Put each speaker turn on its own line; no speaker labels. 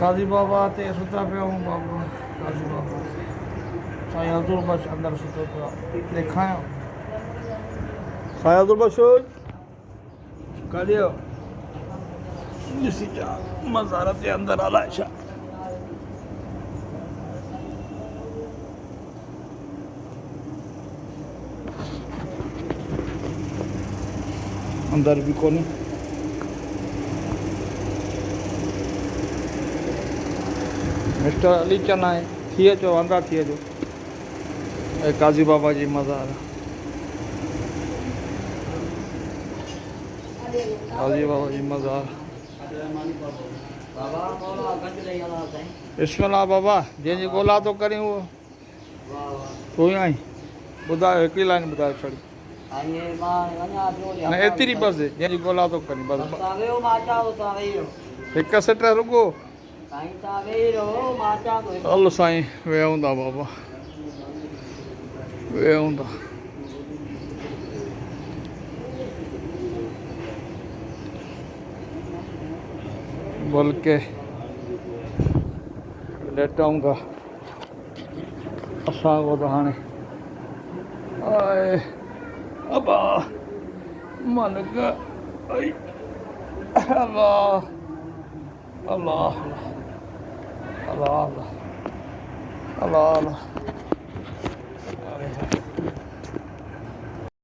काजी बाबा ते सुता पिया हूँ बाबा काजी बाबा साईं अब्दुल बख्श अंदर सुतो पिया देखा साईं अब्दुल बख्श कालियो ॾिसी जा मज़ार ते अंदर आला छा अंदर भी कोन्हे मिस्टर अली चना है थी अचो अंदर थी अचो काजी बाबा जी मज़ार काजी बाबा जी मज़ार बिस्मिल्लाह बाबा जंहिंजी ॻोल्हा थो करीं उहो तूं ई आई ॿुधायो हिकिड़ी लाइन ॿुधायो छड़ी न एतिरी बसि जंहिंजी ॻोल्हा थो करीं बसि हिकु सिट रुॻो हलो साईं वेहूं था बाबा वेहूं था बल्कि लेटूं था असां को त हाणे अबा मालिक अल्लाह अल्लाह अल्लाह अल्लाह अल्लाह अल्लाह